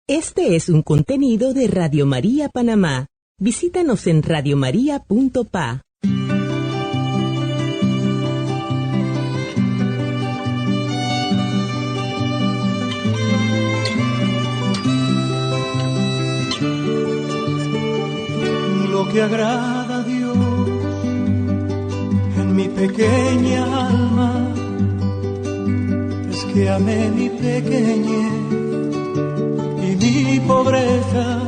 Este es un contenido de Radio María Panamá. Visítanos en radiomaria.pa. Lo que agrada a Dios en mi pequeña alma es que amé mi pequeñez y mi pobreza.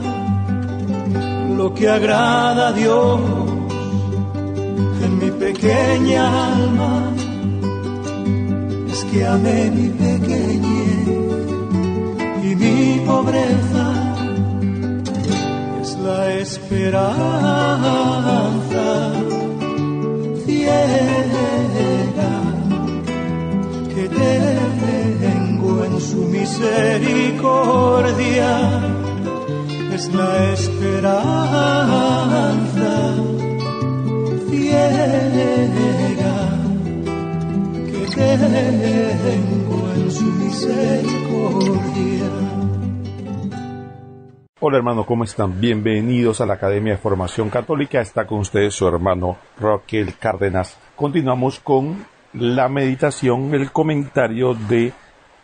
Lo que agrada a Dios en mi pequeña alma es que amé mi pequeñez y mi pobreza. Es la esperanza ciega que tengo en su misericordia. Es la esperanza ciega que tengo en su misericordia. Hola hermano, ¿cómo están? Bienvenidos a la Academia de Formación Católica. Está con ustedes su hermano Roquel Cárdenas. Continuamos con la meditación, el comentario de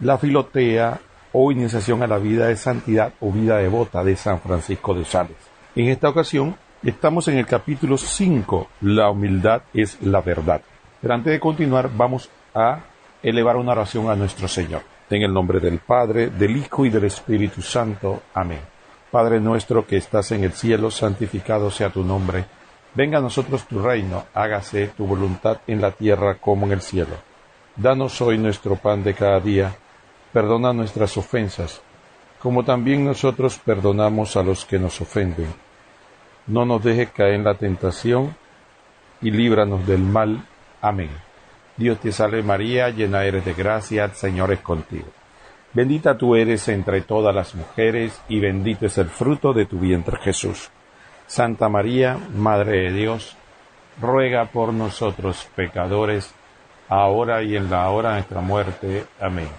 la Filotea o Iniciación a la Vida de Santidad o Vida Devota de San Francisco de Sales. En esta ocasión estamos en el capítulo 5, La humildad es la verdad. Pero antes de continuar vamos a elevar una oración a nuestro Señor. En el nombre del Padre, del Hijo y del Espíritu Santo. Amén. Padre nuestro que estás en el cielo, santificado sea tu nombre. Venga a nosotros tu reino, hágase tu voluntad en la tierra como en el cielo. Danos hoy nuestro pan de cada día. Perdona nuestras ofensas, como también nosotros perdonamos a los que nos ofenden. No nos dejes caer en la tentación, y líbranos del mal. Amén. Dios te salve María, llena eres de gracia, el Señor es contigo. Bendita tú eres entre todas las mujeres, y bendito es el fruto de tu vientre Jesús. Santa María, Madre de Dios, ruega por nosotros pecadores, ahora y en la hora de nuestra muerte. Amén.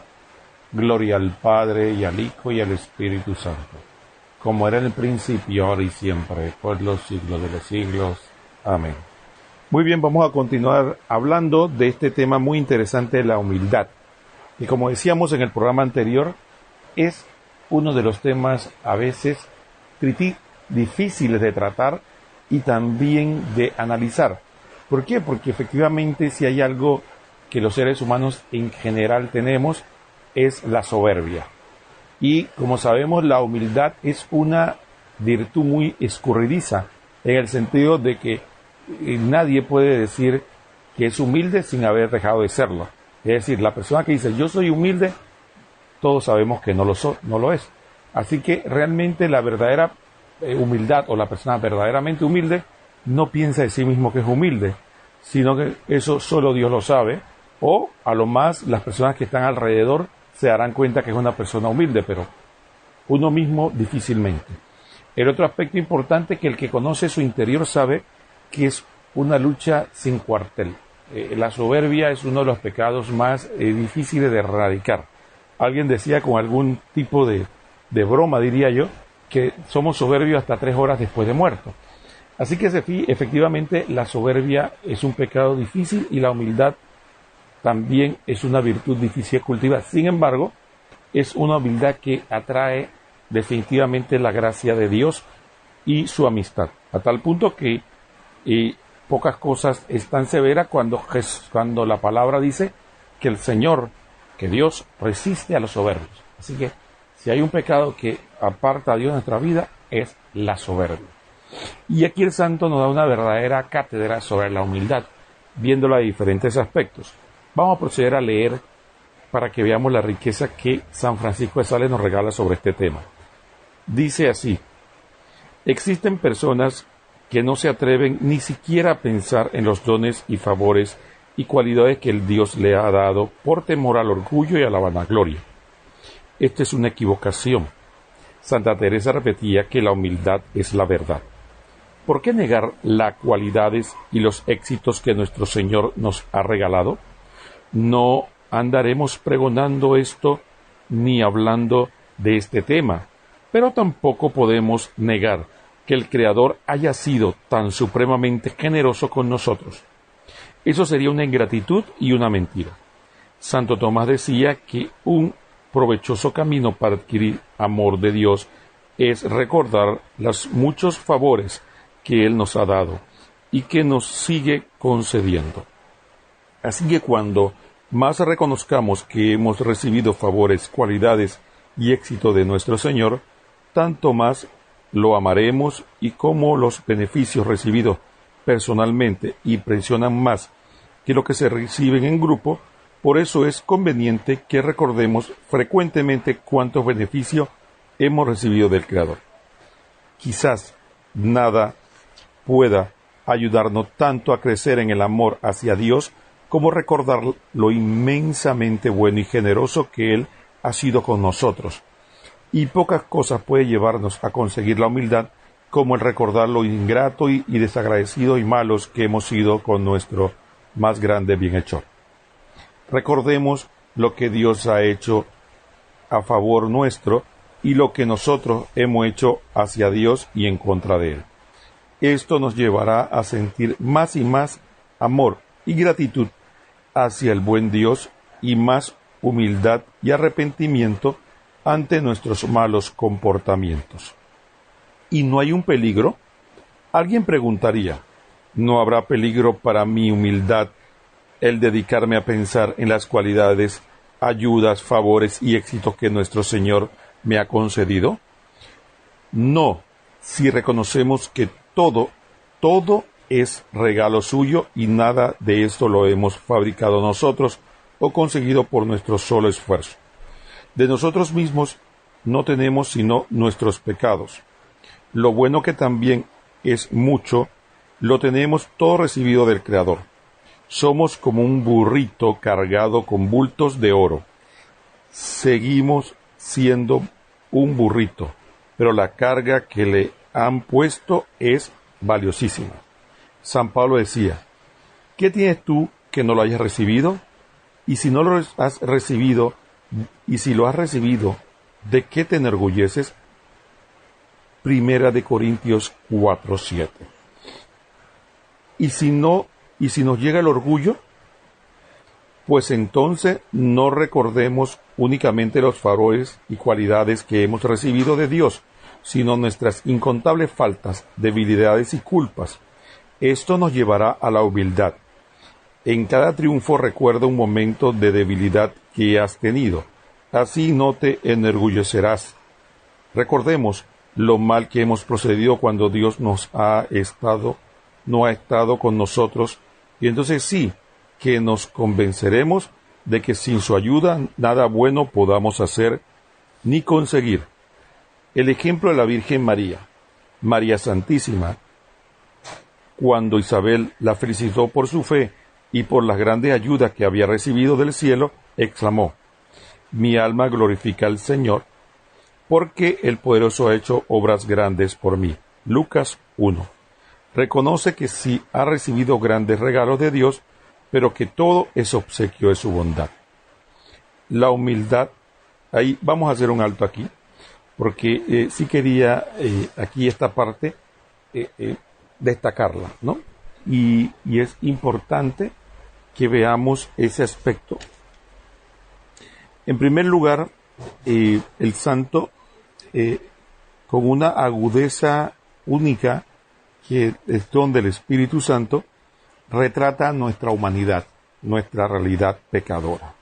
Gloria al Padre, y al Hijo, y al Espíritu Santo, como era en el principio, ahora y siempre, por los siglos de los siglos. Amén. Muy bien, vamos a continuar hablando de este tema muy interesante de la humildad. Y como decíamos en el programa anterior, es uno de los temas a veces difíciles de tratar y también de analizar. ¿Por qué? Porque efectivamente si hay algo que los seres humanos en general tenemos, es la soberbia. Y como sabemos, la humildad es una virtud muy escurridiza, en el sentido de que nadie puede decir que es humilde sin haber dejado de serlo. Es decir, la persona que dice yo soy humilde, todos sabemos que no lo es. Así que realmente la verdadera humildad, o la persona verdaderamente humilde, no piensa de sí mismo que es humilde, sino que eso solo Dios lo sabe, o a lo más las personas que están alrededor se darán cuenta que es una persona humilde, pero uno mismo difícilmente. El otro aspecto importante es que el que conoce su interior sabe que es una lucha sin cuartel. La soberbia es uno de los pecados más difíciles de erradicar. Alguien decía con algún tipo de broma, diría yo, que somos soberbios hasta 3 horas después de muerto. Así que efectivamente la soberbia es un pecado difícil y la humildad también es una virtud difícil de cultivar. Sin embargo, es una humildad que atrae definitivamente la gracia de Dios y su amistad. A tal punto que pocas cosas es tan severa cuando la palabra dice que el Señor, que Dios resiste a los soberbios. Así que si hay un pecado que aparta a Dios de nuestra vida, es la soberbia. Y aquí el santo nos da una verdadera cátedra sobre la humildad, viéndola de diferentes aspectos. Vamos a proceder a leer para que veamos la riqueza que San Francisco de Sales nos regala sobre este tema. Dice así: existen personas que no se atreven ni siquiera a pensar en los dones y favores y cualidades que el Dios le ha dado por temor al orgullo y a la vanagloria. Esta es una equivocación. Santa Teresa repetía que la humildad es la verdad. ¿Por qué negar las cualidades y los éxitos que nuestro Señor nos ha regalado? No andaremos pregonando esto ni hablando de este tema, Pero tampoco podemos negar que el Creador haya sido tan supremamente generoso con nosotros. Eso sería una ingratitud y una mentira. Santo Tomás decía que un provechoso camino para adquirir amor de Dios es recordar los muchos favores que Él nos ha dado y que nos sigue concediendo. Así que cuando más reconozcamos que hemos recibido favores, cualidades y éxito de nuestro Señor, tanto más lo amaremos, y como los beneficios recibidos personalmente impresionan más que lo que se reciben en grupo, por eso es conveniente que recordemos frecuentemente cuántos beneficios hemos recibido del Creador. Quizás nada pueda ayudarnos tanto a crecer en el amor hacia Dios como recordar lo inmensamente bueno y generoso que Él ha sido con nosotros. Y pocas cosas puede llevarnos a conseguir la humildad como el recordar lo ingrato y desagradecido y malos que hemos sido con nuestro más grande bienhechor. Recordemos lo que Dios ha hecho a favor nuestro y lo que nosotros hemos hecho hacia Dios y en contra de Él. Esto nos llevará a sentir más y más amor y gratitud hacia el buen Dios y más humildad y arrepentimiento ante nuestros malos comportamientos. ¿Y no hay un peligro? Alguien preguntaría, ¿no habrá peligro para mi humildad el dedicarme a pensar en las cualidades, ayudas, favores y éxitos que nuestro Señor me ha concedido? No, si reconocemos que todo es regalo suyo y nada de esto lo hemos fabricado nosotros o conseguido por nuestro solo esfuerzo. De nosotros mismos no tenemos sino nuestros pecados. Lo bueno, que también es mucho, lo tenemos todo recibido del Creador. Somos como un burrito cargado con bultos de oro. Seguimos siendo un burrito, pero la carga que le han puesto es valiosísima. San Pablo decía, ¿qué tienes tú que no lo hayas recibido? Y si no lo has recibido, y si lo has recibido, ¿de qué te enorgulleces? Primera de Corintios 4:7. Y si nos llega el orgullo, pues entonces no recordemos únicamente los favores y cualidades que hemos recibido de Dios, sino nuestras incontables faltas, debilidades y culpas. Esto nos llevará a la humildad. En cada triunfo recuerda un momento de debilidad que has tenido. Así no te enorgullecerás. Recordemos lo mal que hemos procedido cuando Dios no ha estado con nosotros, y entonces sí que nos convenceremos de que sin su ayuda nada bueno podamos hacer ni conseguir. El ejemplo de la Virgen María, María Santísima, cuando Isabel la felicitó por su fe y por las grandes ayudas que había recibido del cielo, exclamó, «Mi alma glorifica al Señor, porque el poderoso ha hecho obras grandes por mí». Lucas 1. Reconoce que sí ha recibido grandes regalos de Dios, pero que todo es obsequio de su bondad. La humildad, ahí vamos a hacer un alto aquí, porque sí quería aquí esta parte destacarla, ¿no? Y es importante que veamos ese aspecto. En primer lugar, el santo, con una agudeza única, que es don del Espíritu Santo, retrata nuestra humanidad, nuestra realidad pecadora.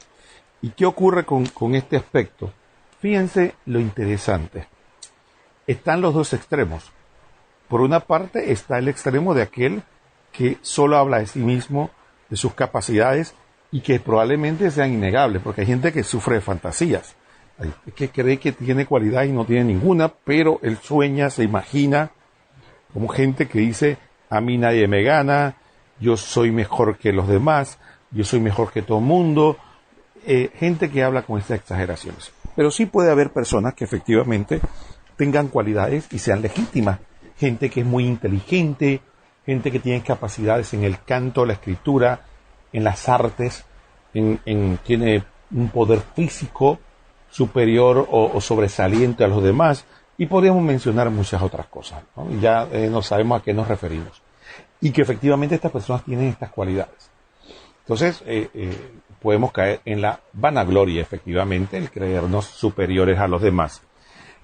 ¿Y qué ocurre con este aspecto? Fíjense lo interesante. Están los dos extremos. Por una parte está el extremo de aquel que solo habla de sí mismo, de sus capacidades, y que probablemente sean innegables, porque hay gente que sufre de fantasías, hay que cree que tiene cualidad y no tiene ninguna, pero él sueña, se imagina, como gente que dice, a mí nadie me gana, yo soy mejor que los demás, yo soy mejor que todo el mundo, gente que habla con estas exageraciones. Pero sí puede haber personas que efectivamente tengan cualidades y sean legítimas, gente que es muy inteligente, gente que tiene capacidades en el canto, la escritura, en las artes, tiene un poder físico superior o sobresaliente a los demás, Y podríamos mencionar muchas otras cosas, ¿no? Ya no sabemos a qué nos referimos. Y que efectivamente estas personas tienen estas cualidades. Entonces, podemos caer en la vanagloria, efectivamente, el creernos superiores a los demás.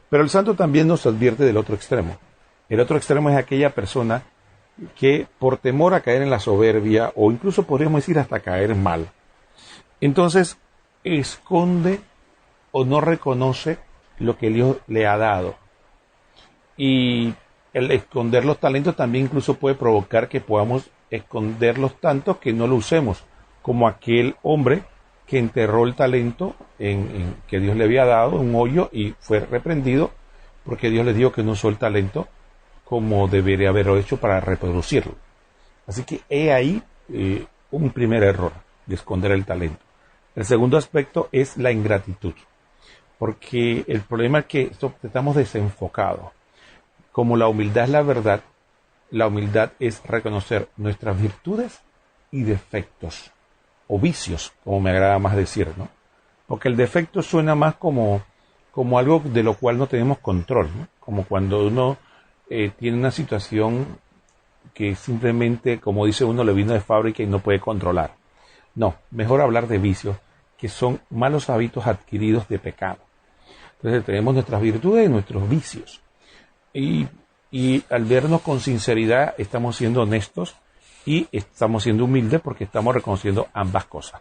Pero el santo también nos advierte del otro extremo. El otro extremo es aquella persona que por temor a caer en la soberbia, o incluso podríamos decir hasta caer mal, entonces esconde o no reconoce lo que Dios le ha dado. Y el esconder los talentos también incluso puede provocar que podamos esconderlos tanto que no lo usemos, como aquel hombre que enterró el talento que Dios le había dado en un hoyo y fue reprendido porque Dios le dijo que no usó el talento como debería haberlo hecho para reproducirlo. Así que he ahí un primer error de esconder el talento. El segundo aspecto es la ingratitud, porque el problema es que estamos desenfocados. Como la humildad es la verdad, la humildad es reconocer nuestras virtudes y defectos, o vicios, como me agrada más decir, ¿no? Porque el defecto suena más como algo de lo cual no tenemos control, ¿no? Como cuando uno tiene una situación que simplemente, como dice uno, le vino de fábrica y no puede controlar. No, mejor hablar de vicios, que son malos hábitos adquiridos de pecado. Entonces tenemos nuestras virtudes y nuestros vicios. Y al vernos con sinceridad estamos siendo honestos y estamos siendo humildes porque estamos reconociendo ambas cosas.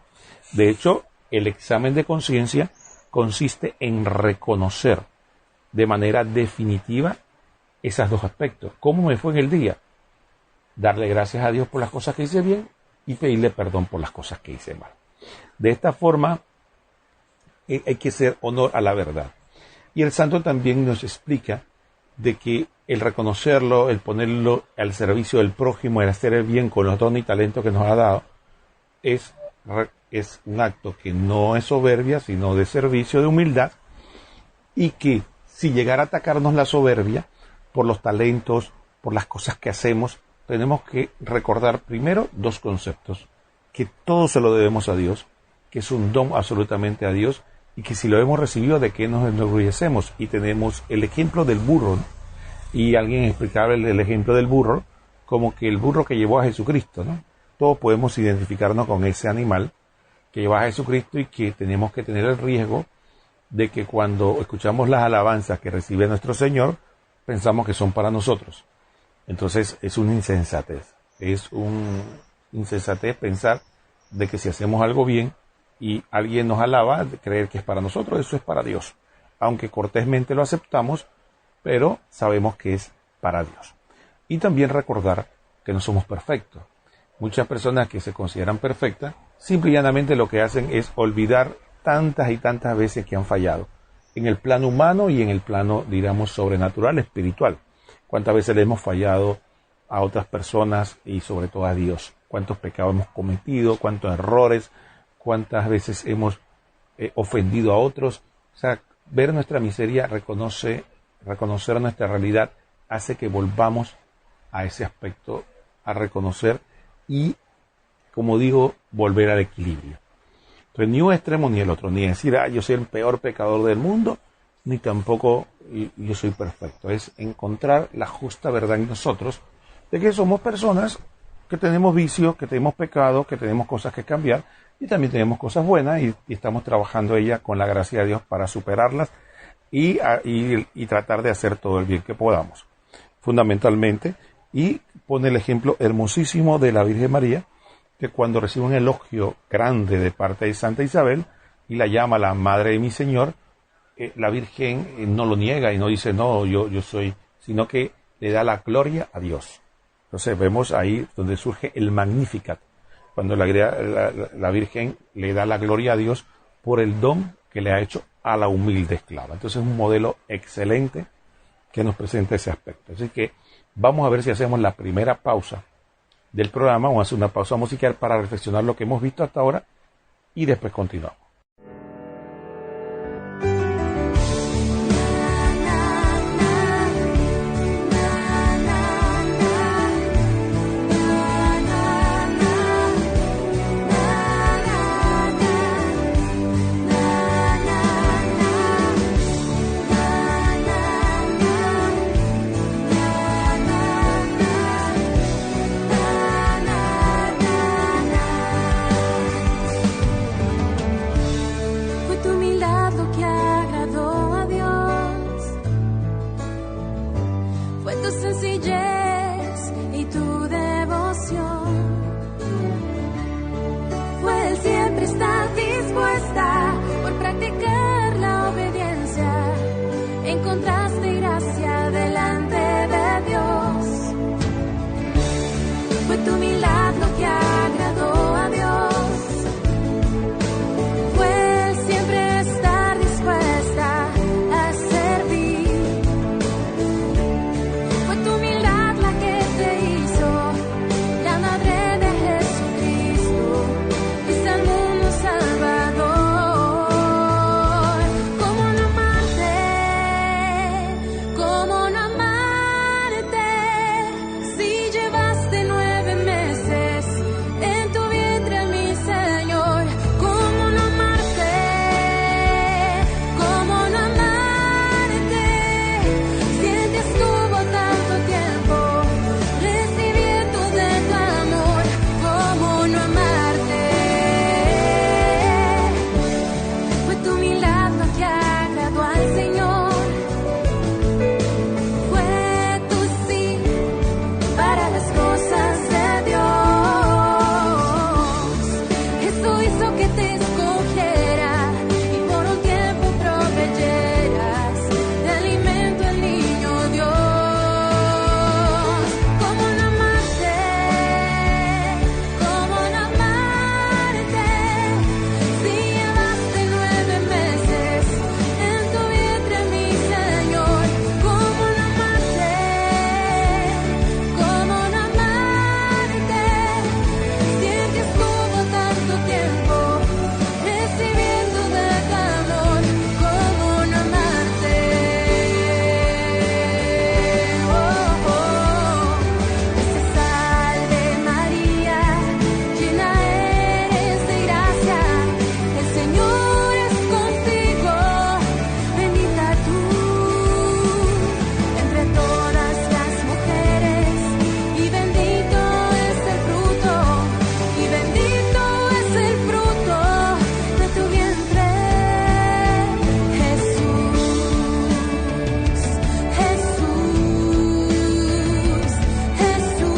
De hecho, el examen de conciencia consiste en reconocer de manera definitiva esos dos aspectos. ¿Cómo me fue en el día? Darle gracias a Dios por las cosas que hice bien y pedirle perdón por las cosas que hice mal. De esta forma hay que hacer honor a la verdad. Y el santo también nos explica de que el reconocerlo, el ponerlo al servicio del prójimo, el hacer el bien con los dones y talentos que nos ha dado, es un acto que no es soberbia, sino de servicio, de humildad, y que si llegara a atacarnos la soberbia por los talentos, por las cosas que hacemos, tenemos que recordar primero dos conceptos: que todo se lo debemos a Dios, que es un don absolutamente a Dios, y que si lo hemos recibido, ¿de qué nos enorgullecemos? Y tenemos el ejemplo del burro, ¿no? Y alguien explicaba el ejemplo del burro como que el burro que llevó a Jesucristo, ¿no? Todos podemos identificarnos con ese animal que lleva a Jesucristo y que tenemos que tener el riesgo de que cuando escuchamos las alabanzas que recibe nuestro Señor, pensamos que son para nosotros. Entonces es una insensatez. Es una insensatez pensar de que si hacemos algo bien y alguien nos alaba, de creer que es para nosotros, eso es para Dios. Aunque cortésmente lo aceptamos, pero sabemos que es para Dios. Y también recordar que no somos perfectos. Muchas personas que se consideran perfectas, simple y llanamente lo que hacen es olvidar tantas y tantas veces que han fallado, en el plano humano y en el plano, digamos, sobrenatural, espiritual. Cuántas veces le hemos fallado a otras personas y sobre todo a Dios. Cuántos pecados hemos cometido, cuántos errores, cuántas veces hemos ofendido a otros. O sea, ver nuestra miseria, reconocer nuestra realidad, hace que volvamos a ese aspecto, a reconocer y, como digo, volver al equilibrio. Entonces, ni un extremo ni el otro, ni decir, yo soy el peor pecador del mundo, ni tampoco yo soy perfecto. Es encontrar la justa verdad en nosotros, de que somos personas que tenemos vicios, que tenemos pecados, que tenemos cosas que cambiar, y también tenemos cosas buenas, y estamos trabajando ella con la gracia de Dios para superarlas, y tratar de hacer todo el bien que podamos, fundamentalmente. Y pone el ejemplo hermosísimo de la Virgen María, que cuando recibe un elogio grande de parte de Santa Isabel y la llama la Madre de mi Señor, la Virgen no lo niega y no dice, no, yo soy, sino que le da la gloria a Dios. Entonces vemos ahí donde surge el Magnificat, cuando la Virgen le da la gloria a Dios por el don que le ha hecho a la humilde esclava. Entonces es un modelo excelente que nos presenta ese aspecto. Así que vamos a ver si hacemos la primera pausa del programa, vamos a hacer una pausa musical para reflexionar lo que hemos visto hasta ahora y después continuamos. tu sencillez y tu devoción. Fue el siempre estar dispuesta por practicar la obediencia. Encontraste gracia delante de Dios. Fue tu milagro que agradó a Dios. Fue el siempre estar dispuesta a servir. Fue tu humildad la que te hizo la madre de Jesucristo, fuiste al mundo salvador. ¿Cómo no amarte? ¿Cómo no amarte? Si llevaste 9 meses en tu vientre, mi Señor. ¿Cómo no amarte? ¿Cómo no amarte? Si Él te estuvo tanto tiempo recibiendo de tu amor. ¿Cómo no amarte? Fue tu milagro que agradó al Señor. Fue tu sí para las cosas de Dios. Eso hizo que te escogiera y por un tiempo proveyeras de alimento al niño Dios. ¿Cómo no amarte? ¿Cómo no amarte? Si llevaste 9 meses en tu vientre, mi Señor. ¿Cómo no amarte? ¿Cómo no amarte? Si Él que estuvo tanto tiempo recibiendo de tu amor. ¿Cómo no amarte? Oh, oh. Se salve María, llena eres de gracia, el Señor es contigo, bendita tú entre todas las mujeres, y bendito es el fruto, y bendito es el fruto de tu vientre, Jesús, Jesús, Jesús,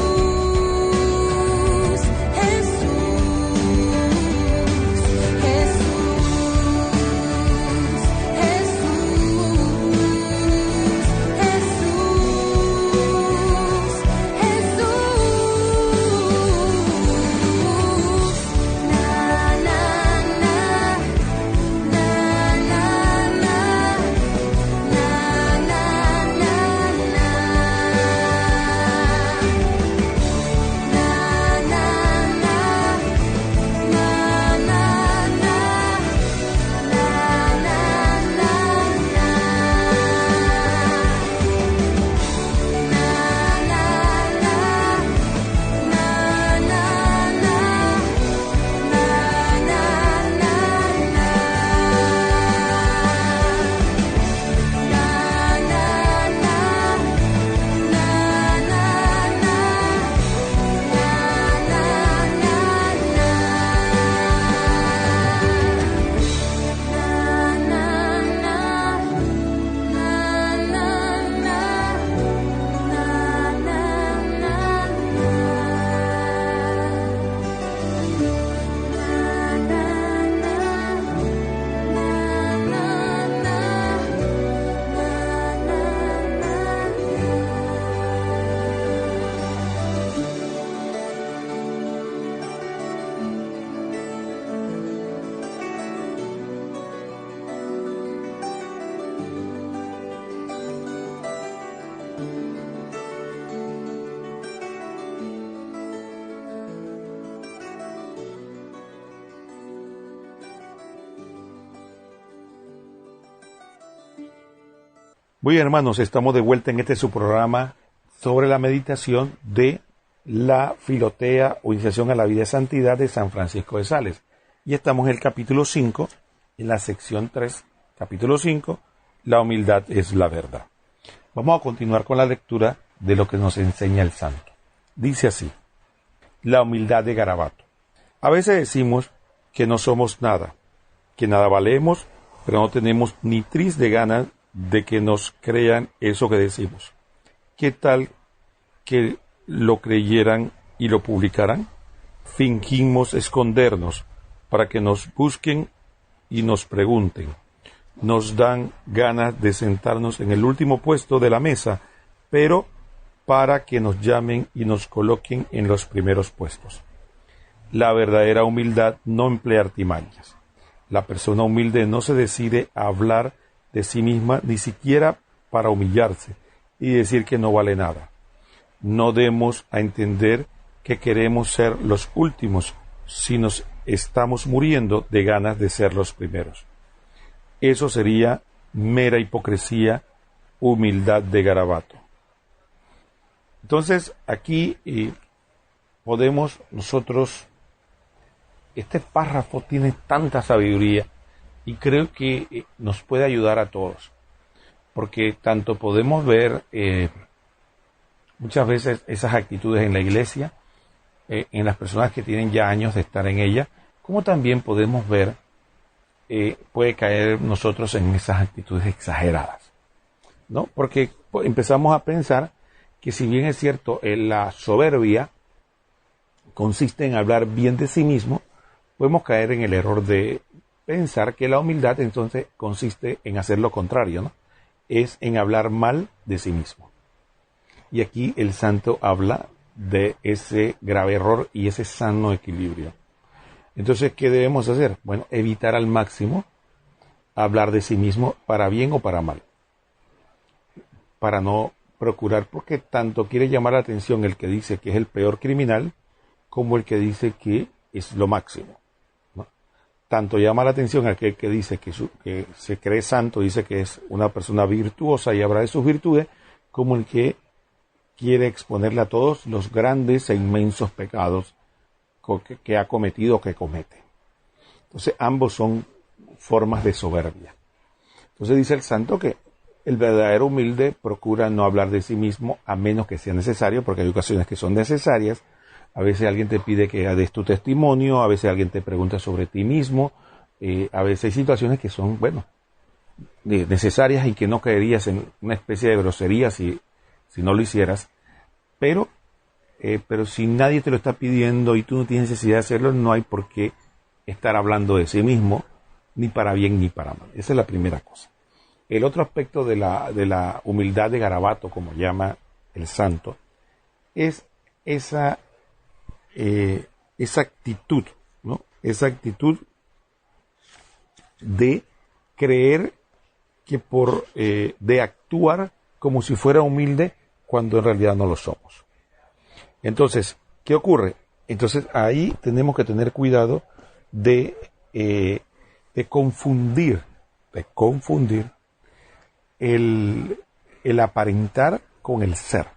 Muy bien, hermanos, estamos de vuelta en su programa sobre la meditación de la Filotea o Iniciación a la Vida de Santidad de San Francisco de Sales. Y estamos en el capítulo 5, en la sección 3, capítulo 5, la humildad es la verdad. Vamos a continuar con la lectura de lo que nos enseña el santo. Dice así: la humildad de Garabato. A veces decimos que no somos nada, que nada valemos, pero no tenemos ni tris de ganas de que nos crean eso que decimos. ¿Qué tal que lo creyeran y lo publicaran? Fingimos escondernos para que nos busquen y nos pregunten. Nos dan ganas de sentarnos en el último puesto de la mesa, pero para que nos llamen y nos coloquen en los primeros puestos. La verdadera humildad no emplea artimañas. La persona humilde no se decide a hablar de sí misma ni siquiera para humillarse y decir que no vale nada. No demos a entender que queremos ser los últimos si nos estamos muriendo de ganas de ser los primeros. Eso sería mera hipocresía, humildad de garabato. Entonces, aquí podemos nosotros, este párrafo tiene tanta sabiduría y creo que nos puede ayudar a todos, porque tanto podemos ver muchas veces esas actitudes en la iglesia, en las personas que tienen ya años de estar en ella, como también podemos ver, puede caer nosotros en esas actitudes exageradas, ¿no? Porque empezamos a pensar que si bien es cierto, la soberbia consiste en hablar bien de sí mismo, podemos caer en el error de pensar que la humildad entonces consiste en hacer lo contrario, ¿no? Es en hablar mal de sí mismo. Y aquí el santo habla de ese grave error y ese sano equilibrio. Entonces, ¿qué debemos hacer? Bueno, evitar al máximo hablar de sí mismo para bien o para mal. Para no procurar, porque tanto quiere llamar la atención el que dice que es el peor criminal, como el que dice que es lo máximo, ¿no? Tanto llama la atención aquel que dice que se cree santo, dice que es una persona virtuosa y habla de sus virtudes, como el que quiere exponerle a todos los grandes e inmensos pecados que ha cometido o que comete. Entonces ambos son formas de soberbia. Entonces dice el santo que el verdadero humilde procura no hablar de sí mismo a menos que sea necesario, porque hay ocasiones que son necesarias. A veces alguien te pide que des tu testimonio, a veces alguien te pregunta sobre ti mismo, a veces hay situaciones que son, necesarias y que no caerías en una especie de grosería si no lo hicieras, pero si nadie te lo está pidiendo y tú no tienes necesidad de hacerlo, no hay por qué estar hablando de sí mismo, ni para bien ni para mal. Esa es la primera cosa. El otro aspecto de la humildad de garabato, como llama el santo, es esa actitud, ¿no? Esa actitud de creer que de actuar como si fuera humilde cuando en realidad no lo somos. Entonces, ¿qué ocurre? Entonces ahí tenemos que tener cuidado de confundir el aparentar con el ser.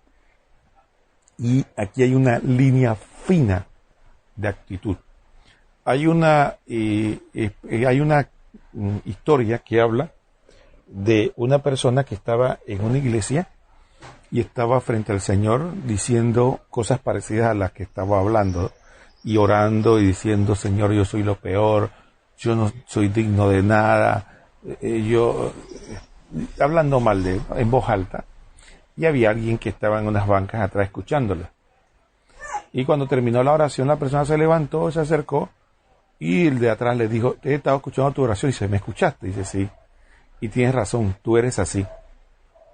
Y aquí hay una línea fina de actitud. Hay una historia que habla de una persona que estaba en una iglesia y estaba frente al Señor diciendo cosas parecidas a las que estaba hablando y orando y diciendo: Señor, yo soy lo peor, yo no soy digno de nada, hablando mal de él, en voz alta, y había alguien que estaba en unas bancas atrás escuchándole. Y cuando terminó la oración, la persona se levantó, se acercó, y el de atrás le dijo: he estado escuchando tu oración. Y dice: ¿me escuchaste? Y dice: sí. Y tienes razón, tú eres así.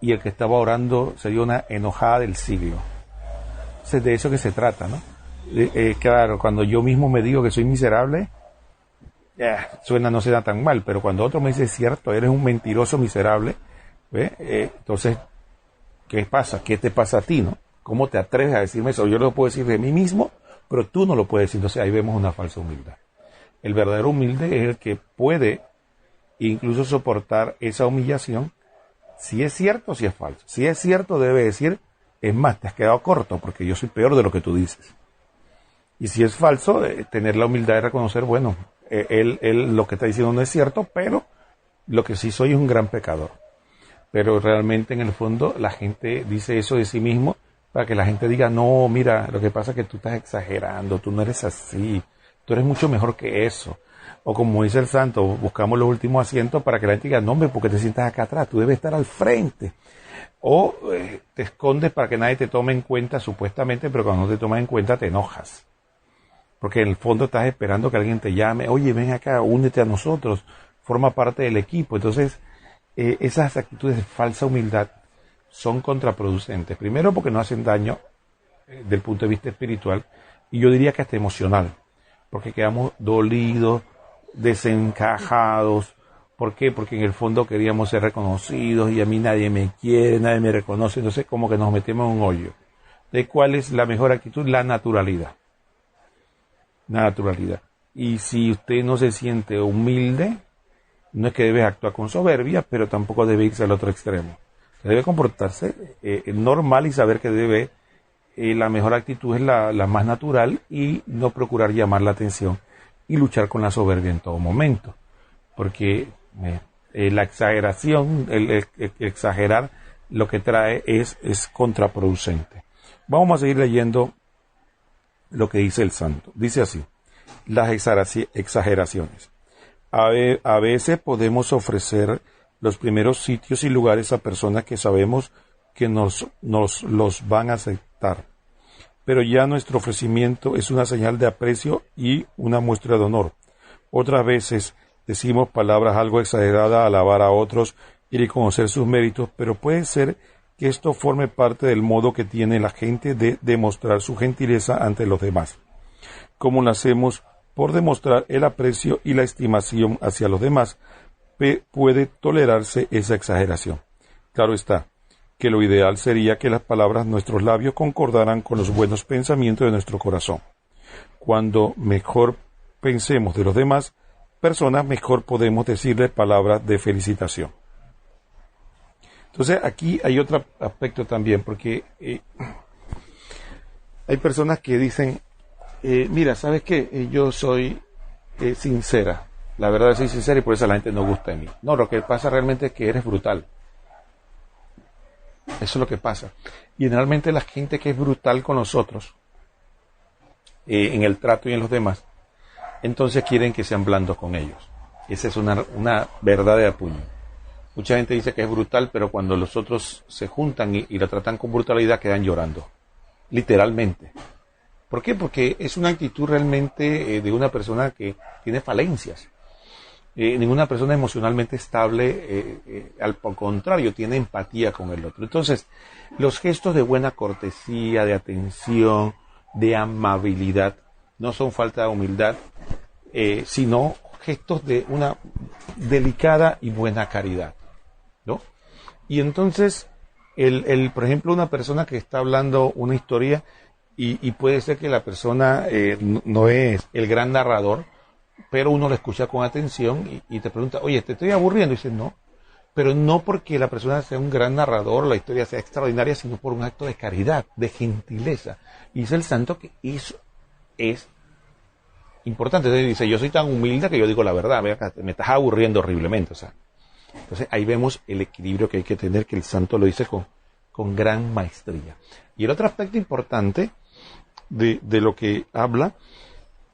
Y el que estaba orando se dio una enojada del siglo. Entonces, de eso que se trata, ¿no? Claro, cuando yo mismo me digo que soy miserable, no suena tan mal, pero cuando otro me dice: cierto, eres un mentiroso miserable, entonces, ¿qué pasa? ¿Qué te pasa a ti, no? ¿Cómo te atreves a decirme eso? Yo lo puedo decir de mí mismo, pero tú no lo puedes decir. Entonces ahí vemos una falsa humildad. El verdadero humilde es el que puede incluso soportar esa humillación, si es cierto o si es falso. Si es cierto, debe decir: es más, te has quedado corto porque yo soy peor de lo que tú dices. Y si es falso, tener la humildad de reconocer: bueno, él lo que está diciendo no es cierto, pero lo que sí soy es un gran pecador. Pero realmente en el fondo la gente dice eso de sí mismo para que la gente diga: no, mira, lo que pasa es que tú estás exagerando, tú no eres así, tú eres mucho mejor que eso. O como dice el santo, buscamos los últimos asientos para que la gente diga: no, hombre, ¿por qué te sientas acá atrás? Tú debes estar al frente. O te escondes para que nadie te tome en cuenta supuestamente, pero cuando no te toman en cuenta te enojas. Porque en el fondo estás esperando que alguien te llame, oye, ven acá, únete a nosotros, forma parte del equipo. Entonces, esas actitudes de falsa humildad son contraproducentes. Primero porque no hacen daño del punto de vista espiritual, y yo diría que hasta emocional, porque quedamos dolidos, desencajados. ¿Por qué? Porque en el fondo queríamos ser reconocidos y a mí nadie me quiere, nadie me reconoce. Entonces como que nos metemos en un hoyo. ¿De cuál es la mejor actitud? La naturalidad. La naturalidad. Y si usted no se siente humilde, no es que debe actuar con soberbia, pero tampoco debe irse al otro extremo. Debe comportarse normal y saber que debe, la mejor actitud es la más natural, y no procurar llamar la atención y luchar con la soberbia en todo momento. Porque la exageración, el exagerar, lo que trae es contraproducente. Vamos a seguir leyendo lo que dice el santo. Dice así: las exageraciones. A veces podemos ofrecer los primeros sitios y lugares a personas que sabemos que nos los van a aceptar, pero ya nuestro ofrecimiento es una señal de aprecio y una muestra de honor. Otras veces decimos palabras algo exageradas a alabar a otros y reconocer sus méritos, pero puede ser que esto forme parte del modo que tiene la gente de demostrar su gentileza ante los demás. ¿Cómo lo hacemos? Por demostrar el aprecio y la estimación hacia los demás, puede tolerarse esa exageración. Claro está, que lo ideal sería que las palabras de nuestros labios concordaran con los buenos pensamientos de nuestro corazón. Cuando mejor pensemos de los demás personas, mejor podemos decirles palabras de felicitación. Entonces aquí hay otro aspecto también, porque hay personas que dicen, mira, ¿sabes qué? Yo soy sincera, la verdad soy sincera y por eso la gente no gusta de mí. No, lo que pasa realmente es que eres brutal. Eso es lo que pasa. Y generalmente la gente que es brutal con nosotros, en el trato y en los demás, entonces quieren que sean blandos con ellos. Esa es una verdad de puño. Mucha gente dice que es brutal, pero cuando los otros se juntan y la tratan con brutalidad, quedan llorando. Literalmente. ¿Por qué? Porque es una actitud realmente de una persona que tiene falencias. Ninguna persona emocionalmente estable, por contrario, tiene empatía con el otro. Entonces, los gestos de buena cortesía, de atención, de amabilidad, no son falta de humildad, sino gestos de una delicada y buena caridad, ¿no? Y entonces, por ejemplo, una persona que está hablando una historia y puede ser que la persona no es el gran narrador, pero uno lo escucha con atención y te pregunta, oye, ¿te estoy aburriendo? Y dices, no. Pero no porque la persona sea un gran narrador, la historia sea extraordinaria, sino por un acto de caridad, de gentileza. Y dice el santo que eso es importante. Entonces dice, yo soy tan humilde que yo digo la verdad, me estás aburriendo horriblemente. O sea, entonces ahí vemos el equilibrio que hay que tener, que el santo lo dice con gran maestría. Y el otro aspecto importante de lo que habla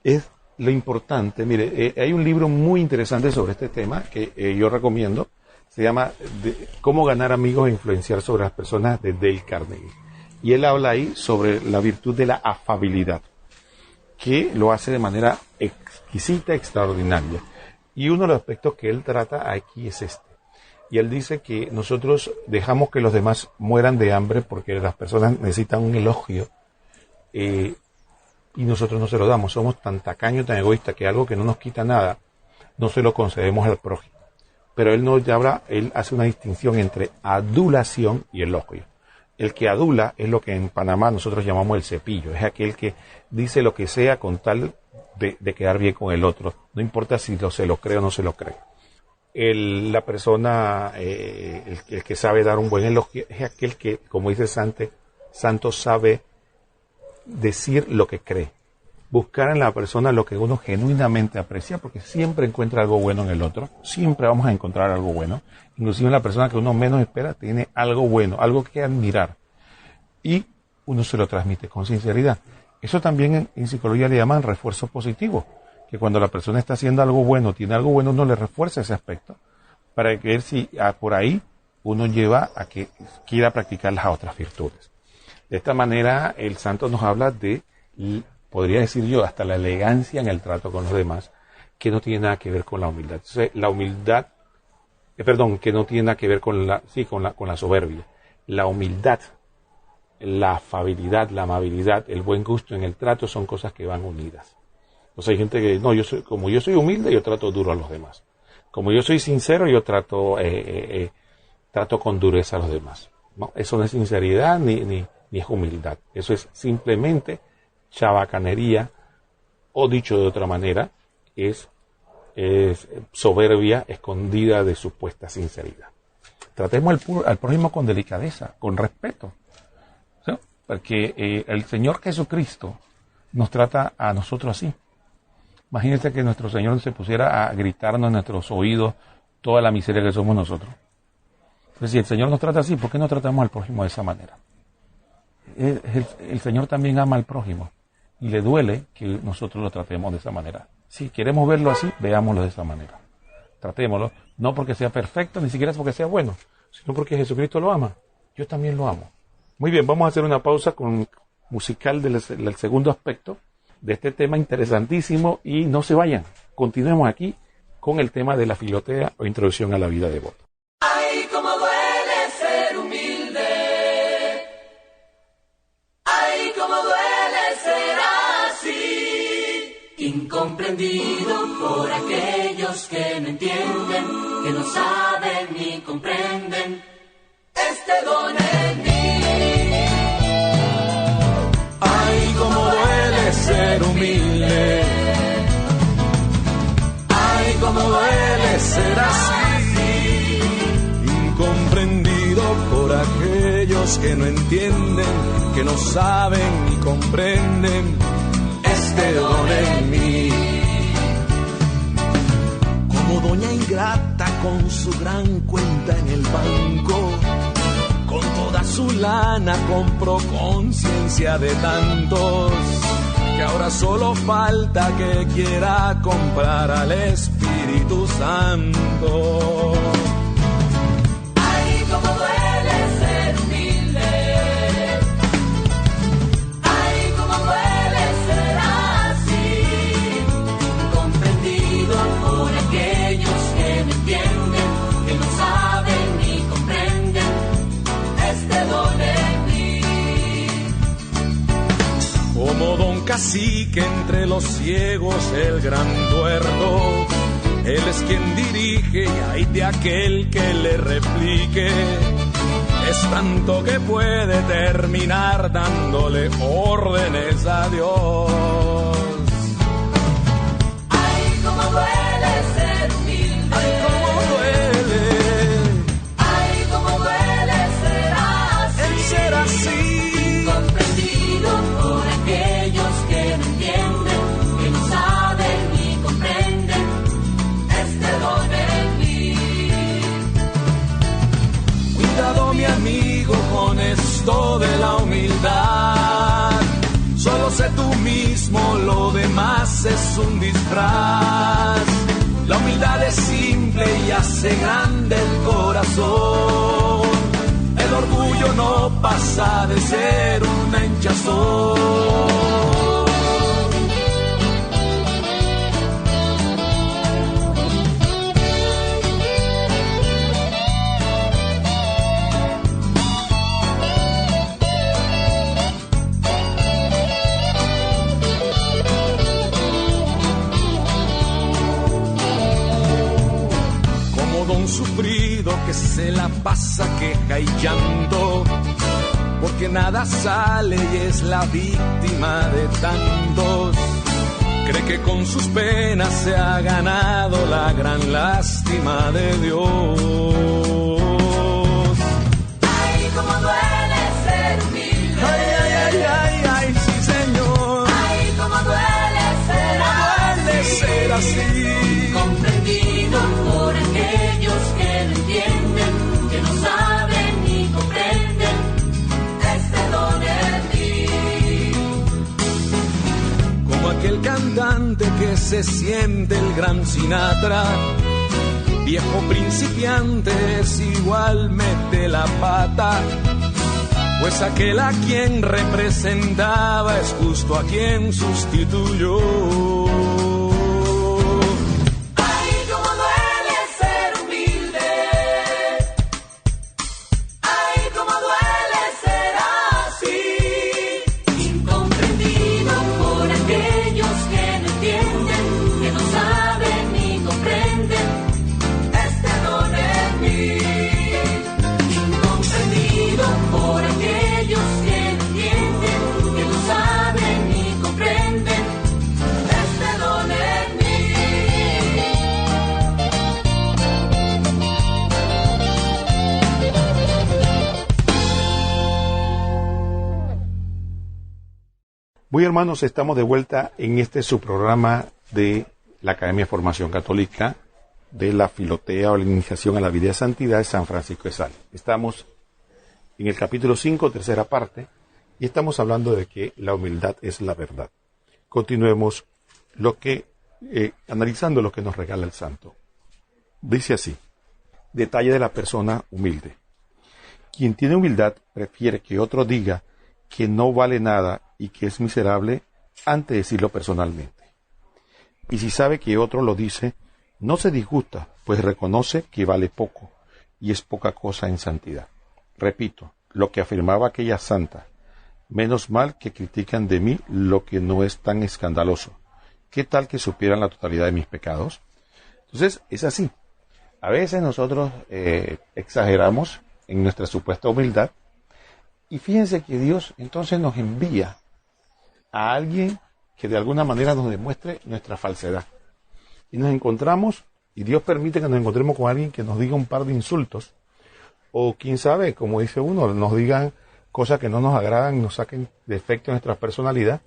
es lo importante. Mire, hay un libro muy interesante sobre este tema que yo recomiendo. Se llama Cómo ganar amigos e influenciar sobre las personas, de Dale Carnegie. Y él habla ahí sobre la virtud de la afabilidad, que lo hace de manera exquisita, extraordinaria. Y uno de los aspectos que él trata aquí es este. Y él dice que nosotros dejamos que los demás mueran de hambre porque las personas necesitan un elogio, y nosotros no se lo damos. Somos tan tacaños, tan egoístas, que algo que no nos quita nada, no se lo concedemos al prójimo. Pero él hace una distinción entre adulación y elogio. El que adula es lo que en Panamá nosotros llamamos el cepillo. Es aquel que dice lo que sea con tal de quedar bien con el otro. No importa si se lo cree o no se lo cree. La persona, el que sabe dar un buen elogio, es aquel que, como dice Santo, sabe decir lo que cree. Buscar en la persona lo que uno genuinamente aprecia, porque siempre encuentra algo bueno en el otro. Siempre vamos a encontrar algo bueno. Inclusive en la persona que uno menos espera tiene algo bueno, algo que admirar. Y uno se lo transmite con sinceridad. Eso también en psicología le llaman refuerzo positivo. Que cuando la persona está haciendo algo bueno, tiene algo bueno, uno le refuerza ese aspecto. Para ver si por ahí uno lleva a que quiera practicar las otras virtudes. De esta manera, el santo nos habla de, podría decir yo, hasta la elegancia en el trato con los demás, que no tiene nada que ver con la humildad. Entonces, la humildad, que no tiene nada que ver con la soberbia. La humildad, la afabilidad, la amabilidad, el buen gusto en el trato son cosas que van unidas. Entonces hay gente que, no, como yo soy humilde, yo trato duro a los demás. Como yo soy sincero, yo trato con dureza a los demás. No, eso no es sinceridad ni es humildad. Eso es simplemente chabacanería, o dicho de otra manera, es soberbia escondida de supuesta sinceridad. Tratemos al prójimo con delicadeza, con respeto, ¿sí? Porque el Señor Jesucristo nos trata a nosotros así. Imagínense que nuestro Señor se pusiera a gritarnos en nuestros oídos toda la miseria que somos nosotros. Entonces, si el Señor nos trata así, ¿por qué no tratamos al prójimo de esa manera? El Señor también ama al prójimo y le duele que nosotros lo tratemos de esa manera. Si queremos verlo así, veámoslo de esa manera. Tratémoslo, no porque sea perfecto, ni siquiera porque sea bueno, sino porque Jesucristo lo ama. Yo también lo amo. Muy bien, vamos a hacer una pausa musical del segundo aspecto de este tema interesantísimo y no se vayan. Continuemos aquí con el tema de la filotea o introducción a la vida devota. Ay, cómo duele ser humilde. Ay, cómo duele ser así. Incomprendido por aquellos que no entienden, que no saben ni comprenden este don en mí. Ay, cómo duele ser humilde. Ay, cómo duele ser así. Incomprendido por aquellos que no entienden, que no saben ni comprenden este don en mí. Como doña ingrata con su gran cuenta en el banco, con toda su lana compró conciencia de tantos, que ahora solo falta que quiera comprar al Espíritu Santo. Ay, cómo duele ser humilde. Ay, cómo duele ser así. Comprendido por aquellos que no entienden, que no saben ni comprenden este don en mí. Como don Cacique entre los ciegos, el gran tuerto, él es quien dirige y hay de aquel que le replique. Es tanto que puede terminar dándole órdenes a Dios. Ay, cómo duele ser humilde. Ay, cómo duele. Ay, cómo duele ser así. El ser así. Incomprendido por aquellos que no entienden, que no saben ni comprenden este don en mí. Cuidado, mi amigo, con esto de la humildad. Solo sé tú mismo, lo demás es un disfraz. La humildad es simple y hace grande el corazón. El orgullo no pasa de ser una hinchazón. Don sufrido que se la pasa queja y llanto, porque nada sale y es la víctima de tantos. Cree que con sus penas se ha ganado la gran lástima de Dios. Ay, cómo duele ser humilde. Ay, ay, ay, ay, ay, sí, Señor. Ay, cómo duele ser así. Duele ser así. Comprendido por aquellos que no entienden, que no saben ni comprenden este don en mí. Como aquel cantante que se siente el gran Sinatra, viejo principiante es igual mete la pata, pues aquel a quien representaba es justo a quien sustituyó. Ay, cómo duele ser humilde, ay, cómo duele ser así, incomprendido por aquellos que no entienden, que no saben ni comprenden este don en mí, incomprendido por aquellos que no entienden, que no saben ni comprenden este don en mí. Muy hermanos, estamos de vuelta en este subprograma de la Academia de Formación Católica de la Filotea o la Iniciación a la Vida de Santidad de San Francisco de Sales. Estamos en el capítulo 5, tercera parte, y estamos hablando de que la humildad es la verdad. Continuemos analizando lo que nos regala el santo. Dice así: detalle de la persona humilde. Quien tiene humildad prefiere que otro diga que no vale nada y que es miserable antes de decirlo personalmente. Y si sabe que otro lo dice, no se disgusta, pues reconoce que vale poco y es poca cosa en santidad. Repito, lo que afirmaba aquella santa: menos mal que critican de mí lo que no es tan escandaloso. ¿Qué tal que supieran la totalidad de mis pecados? Entonces, es así. A veces nosotros exageramos en nuestra supuesta humildad, y fíjense que Dios entonces nos envía a alguien que de alguna manera nos demuestre nuestra falsedad. Y nos encontramos, y Dios permite que nos encontremos con alguien que nos diga un par de insultos, o quién sabe, como dice uno, nos digan cosas que no nos agradan, nos saquen defectos en nuestra personalidad.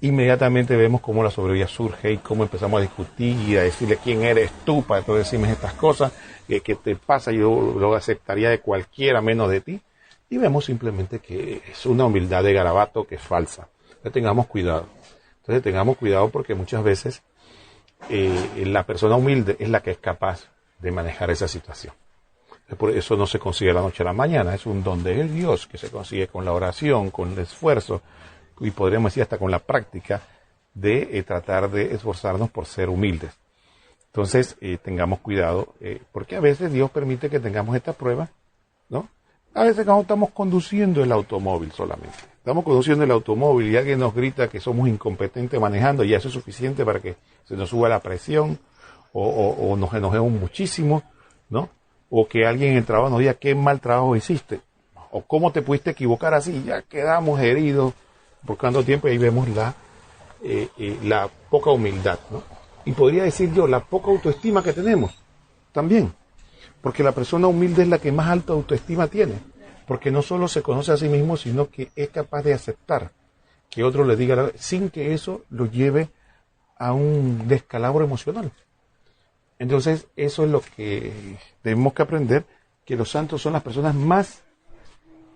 Inmediatamente vemos cómo la soberbia surge y cómo empezamos a discutir y a decirle: ¿quién eres tú para tú decirme estas cosas? ¿Qué te pasa? Yo lo aceptaría de cualquiera menos de ti. Y vemos simplemente que es una humildad de garabato que es falsa. Entonces tengamos cuidado porque muchas veces la persona humilde es la que es capaz de manejar esa situación. Por eso no se consigue de la noche a la mañana, es un don de Dios que se consigue con la oración, con el esfuerzo y podríamos decir hasta con la práctica de tratar de esforzarnos por ser humildes. Entonces tengamos cuidado porque a veces Dios permite que tengamos esta prueba, ¿no? A veces no estamos conduciendo el automóvil solamente. Estamos conduciendo el automóvil y alguien nos grita que somos incompetentes manejando y eso es suficiente para que se nos suba la presión o nos enojemos muchísimo, ¿no? O que alguien en el trabajo nos diga: qué mal trabajo hiciste, o cómo te pudiste equivocar así, ya quedamos heridos por tanto tiempo. Y ahí vemos la poca humildad, ¿no? Y podría decir yo, la poca autoestima que tenemos también, porque la persona humilde es la que más alta autoestima tiene, porque no solo se conoce a sí mismo, sino que es capaz de aceptar que otro le diga la verdad, sin que eso lo lleve a un descalabro emocional. Entonces, eso es lo que tenemos que aprender, que los santos son las personas más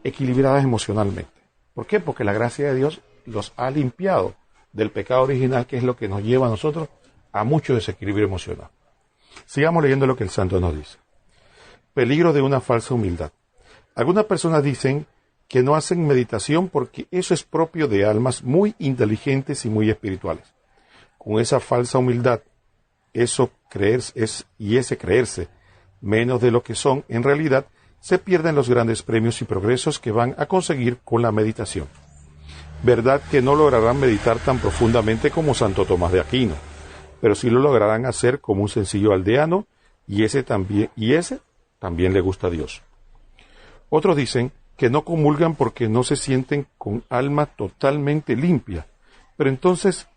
equilibradas emocionalmente. ¿Por qué? Porque la gracia de Dios los ha limpiado del pecado original, que es lo que nos lleva a nosotros a mucho desequilibrio emocional. Sigamos leyendo lo que el santo nos dice. Peligro de una falsa humildad. Algunas personas dicen que no hacen meditación porque eso es propio de almas muy inteligentes y muy espirituales. Con esa falsa humildad, ese creerse menos de lo que son, en realidad, se pierden los grandes premios y progresos que van a conseguir con la meditación. Verdad que no lograrán meditar tan profundamente como Santo Tomás de Aquino, pero sí lo lograrán hacer como un sencillo aldeano, y ese también le gusta a Dios. Otros dicen que no comulgan porque no se sienten con alma totalmente limpia. Pero entonces,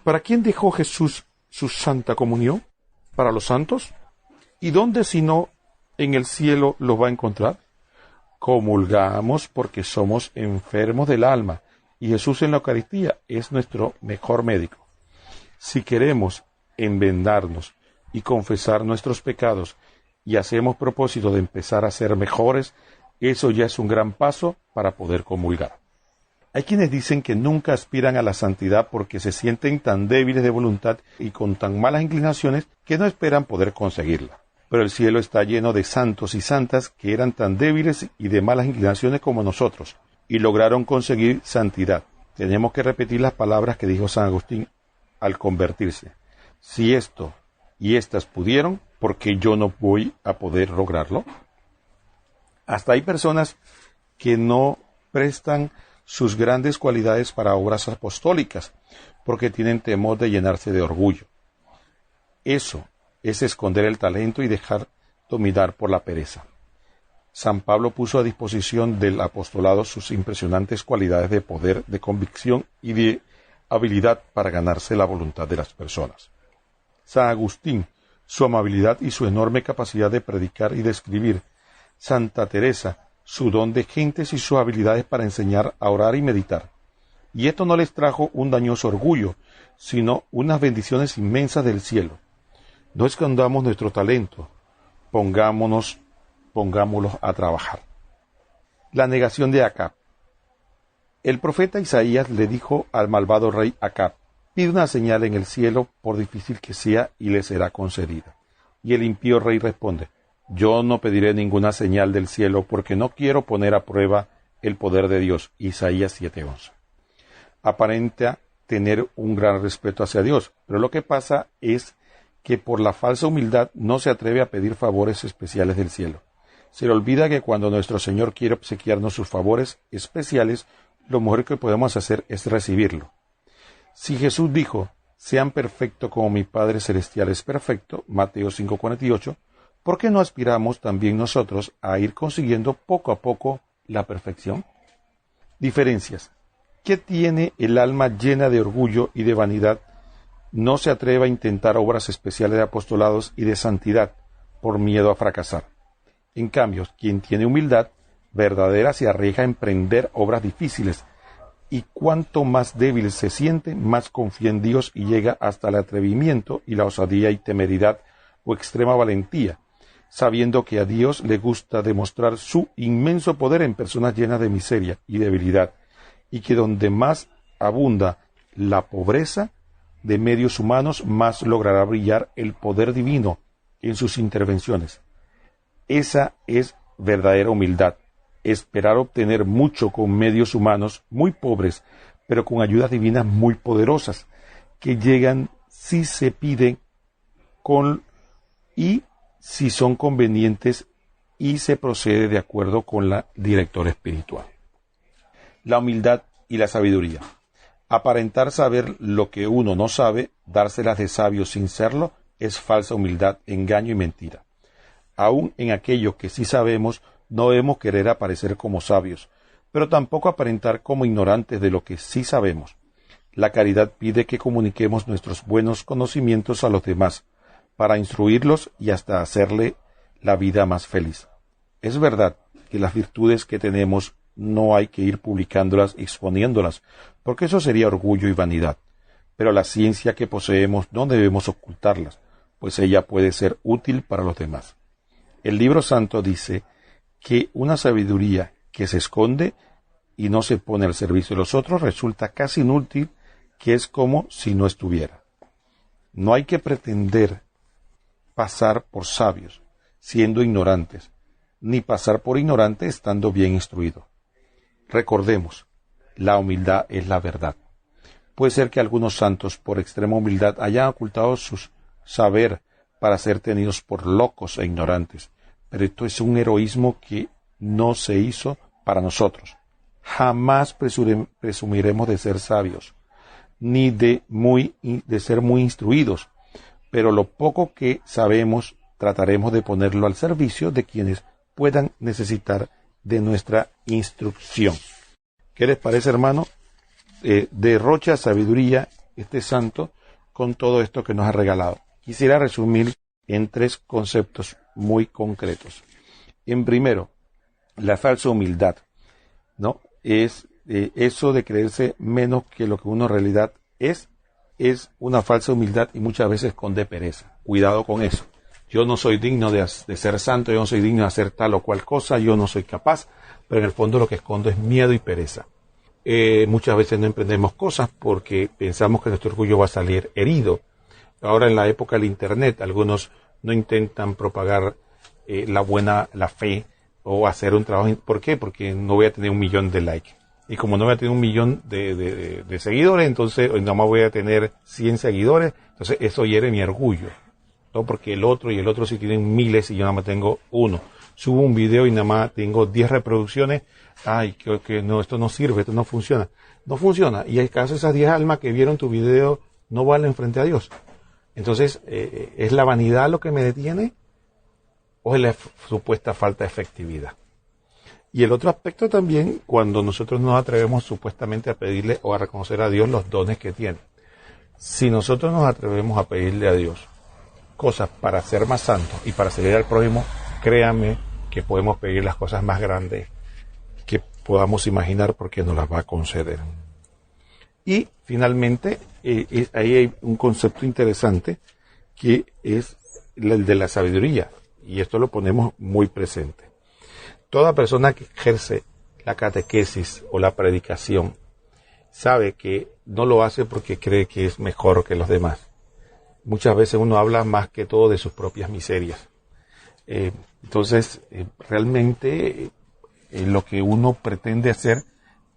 ¿para quién dejó Jesús su santa comunión? ¿Para los santos? ¿Y dónde si no en el cielo los va a encontrar? Comulgamos porque somos enfermos del alma, y Jesús en la Eucaristía es nuestro mejor médico. Si queremos enmendarnos y confesar nuestros pecados, y hacemos propósito de empezar a ser mejores, eso ya es un gran paso para poder comulgar. Hay quienes dicen que nunca aspiran a la santidad porque se sienten tan débiles de voluntad y con tan malas inclinaciones que no esperan poder conseguirla. pero el cielo está lleno de santos y santas que eran tan débiles y de malas inclinaciones como nosotros, y lograron conseguir santidad. Tenemos que repetir las palabras que dijo San Agustín al convertirse. Si esto y estas pudieron, ¿por qué yo no voy a poder lograrlo? Hasta hay personas que no prestan sus grandes cualidades para obras apostólicas, porque tienen temor de llenarse de orgullo. Eso es esconder el talento y dejar dominar por la pereza. San Pablo puso a disposición del apostolado sus impresionantes cualidades de poder, de convicción y de habilidad para ganarse la voluntad de las personas. San Agustín, su amabilidad y su enorme capacidad de predicar y de escribir. Santa Teresa, su don de gentes y sus habilidades para enseñar a orar y meditar. Y esto no les trajo un dañoso orgullo, sino unas bendiciones inmensas del cielo. No escondamos nuestro talento, pongámoslos a trabajar. La negación de Acab. El profeta Isaías le dijo al malvado rey Acab: pide una señal en el cielo, por difícil que sea, y le será concedida. Y el impío rey responde: yo no pediré ninguna señal del cielo, porque no quiero poner a prueba el poder de Dios. Isaías 7:11. Aparenta tener un gran respeto hacia Dios, pero lo que pasa es que por la falsa humildad no se atreve a pedir favores especiales del cielo. Se le olvida que cuando nuestro Señor quiere obsequiarnos sus favores especiales, lo mejor que podemos hacer es recibirlo. Si Jesús dijo: sean perfectos como mi Padre Celestial es perfecto, Mateo 5:48, ¿por qué no aspiramos también nosotros a ir consiguiendo poco a poco la perfección? Diferencias. ¿Qué tiene el alma llena de orgullo y de vanidad? No se atreve a intentar obras especiales de apostolados y de santidad por miedo a fracasar. En cambio, quien tiene humildad verdadera se arriesga a emprender obras difíciles, y cuanto más débil se siente, más confía en Dios y llega hasta el atrevimiento y la osadía y temeridad o extrema valentía, sabiendo que a Dios le gusta demostrar su inmenso poder en personas llenas de miseria y debilidad, y que donde más abunda la pobreza de medios humanos, más logrará brillar el poder divino en sus intervenciones. Esa es verdadera humildad, esperar obtener mucho con medios humanos muy pobres, pero con ayudas divinas muy poderosas, que llegan si se piden y si son convenientes y se procede de acuerdo con la directora espiritual. La humildad y la sabiduría. Aparentar saber lo que uno no sabe, dárselas de sabio sin serlo, es falsa humildad, engaño y mentira. Aún en aquello que sí sabemos, no debemos querer aparecer como sabios, pero tampoco aparentar como ignorantes de lo que sí sabemos. La caridad pide que comuniquemos nuestros buenos conocimientos a los demás, para instruirlos y hasta hacerle la vida más feliz. Es verdad que las virtudes que tenemos no hay que ir publicándolas y exponiéndolas, porque eso sería orgullo y vanidad. Pero la ciencia que poseemos no debemos ocultarlas, pues ella puede ser útil para los demás. El libro santo dice que una sabiduría que se esconde y no se pone al servicio de los otros resulta casi inútil, que es como si no estuviera. No hay que pretender pasar por sabios siendo ignorantes, ni pasar por ignorante estando bien instruido. Recordemos, la humildad es la verdad. Puede ser que algunos santos por extrema humildad hayan ocultado su saber para ser tenidos por locos e ignorantes, pero esto es un heroísmo que no se hizo para nosotros. Jamás presumiremos de ser sabios, ni de ser muy instruidos, pero lo poco que sabemos trataremos de ponerlo al servicio de quienes puedan necesitar de nuestra instrucción. ¿Qué les parece, hermano? Derrocha sabiduría este santo con todo esto que nos ha regalado. Quisiera resumir en 3 conceptos muy concretos. En primero, la falsa humildad, ¿no? Es eso de creerse menos que lo que uno en realidad es una falsa humildad y muchas veces esconde pereza. Cuidado con eso. Yo no soy digno de ser santo, yo no soy digno de hacer tal o cual cosa, yo no soy capaz, pero en el fondo lo que escondo es miedo y pereza. Muchas veces no emprendemos cosas porque pensamos que nuestro orgullo va a salir herido. Ahora en la época del internet, algunos no intentan propagar la fe o hacer un trabajo. ¿Por qué? Porque no voy a tener 1 millón de likes. Y como no voy a tener 1 millón de seguidores, entonces nada más voy a tener 100 seguidores, entonces eso hiere mi orgullo, ¿no? Porque el otro sí tienen miles y yo nada más tengo 1. Subo un video y nada más tengo 10 reproducciones, que no, esto no sirve, esto no funciona. No funciona. Y el caso, esas 10 almas que vieron tu video no valen frente a Dios. Entonces, ¿es la vanidad lo que me detiene o es la supuesta falta de efectividad? Y el otro aspecto también, cuando nosotros nos atrevemos supuestamente a pedirle o a reconocer a Dios los dones que tiene. Si nosotros nos atrevemos a pedirle a Dios cosas para ser más santos y para servir al prójimo, créanme que podemos pedir las cosas más grandes que podamos imaginar, porque nos las va a conceder. Y finalmente, ahí hay un concepto interesante que es el de la sabiduría, y esto lo ponemos muy presente. Toda persona que ejerce la catequesis o la predicación sabe que no lo hace porque cree que es mejor que los demás. Muchas veces uno habla más que todo de sus propias miserias. Entonces, realmente lo que uno pretende hacer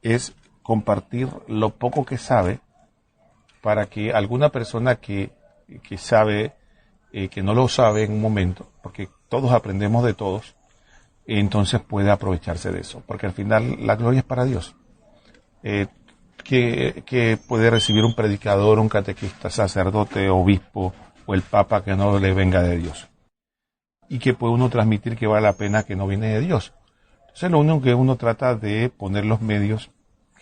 es compartir lo poco que sabe para que alguna persona que sabe, que no lo sabe en un momento, porque todos aprendemos de todos, entonces puede aprovecharse de eso, porque al final la gloria es para Dios. Que puede recibir un predicador, un catequista, sacerdote, obispo o el papa que no le venga de Dios, y que puede uno transmitir que vale la pena que no viene de Dios. Entonces lo único que uno trata de poner los medios,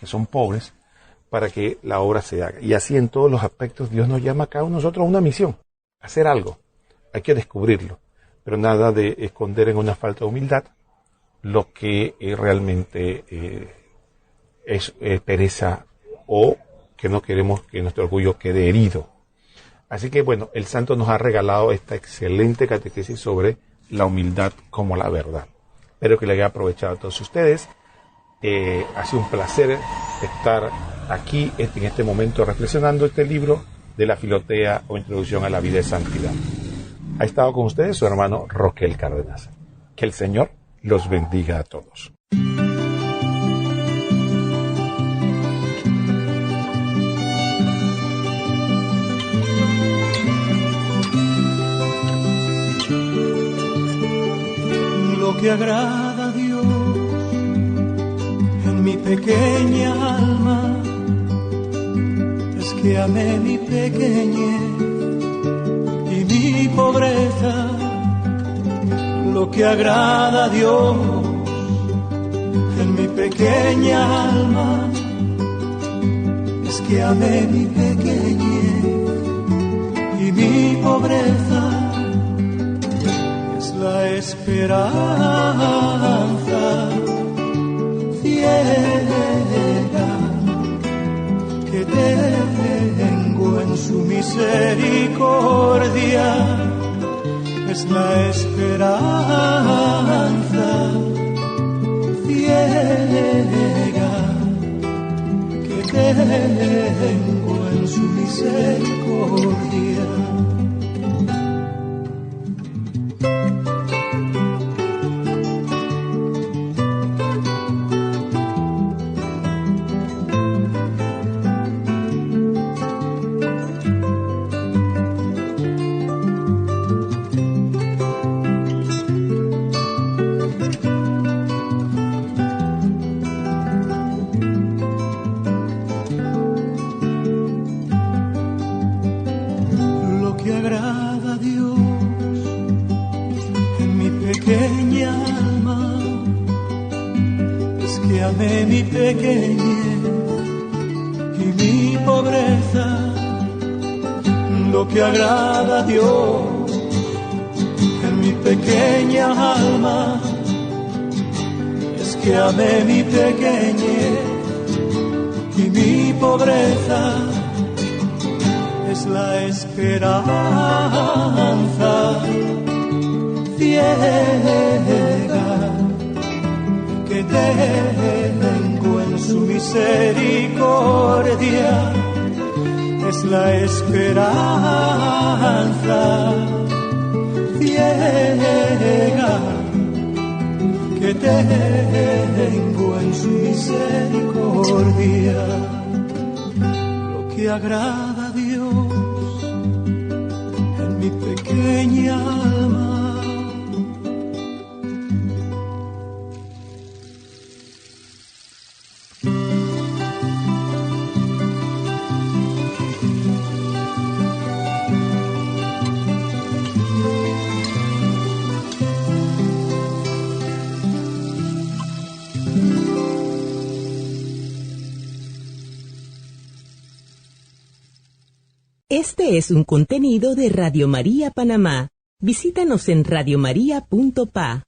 que son pobres, para que la obra se haga. Y así en todos los aspectos Dios nos llama a cada uno de nosotros a una misión, a hacer algo. Hay que descubrirlo, pero nada de esconder en una falta de humildad lo que realmente es pereza, o que no queremos que nuestro orgullo quede herido. Así que bueno, el santo nos ha regalado esta excelente catequesis sobre la humildad como la verdad. Espero que le haya aprovechado a todos ustedes. Ha sido un placer estar aquí en este momento reflexionando este libro de la Filotea o Introducción a la Vida de Santidad. Ha estado con ustedes su hermano Roquel Cárdenas. Que el Señor los bendiga a todos. Lo que agrada a Dios en mi pequeña alma es que amé mi pequeñez y mi pobreza. Lo que agrada a Dios en mi pequeña alma es que amé mi pequeñez y mi pobreza. La esperanza ciega que tengo en su misericordia, es la esperanza ciega que tengo en su misericordia. Amé mi pequeñez y mi pobreza. Lo que agrada a Dios en mi pequeña alma es que amé mi pequeñez y mi pobreza. Es la esperanza ciega que tengo en su misericordia, es la esperanza ciega que tengo en su misericordia, lo que agrada a Dios en mi pequeña alma. Este es un contenido de Radio María Panamá. Visítanos en radiomaria.pa.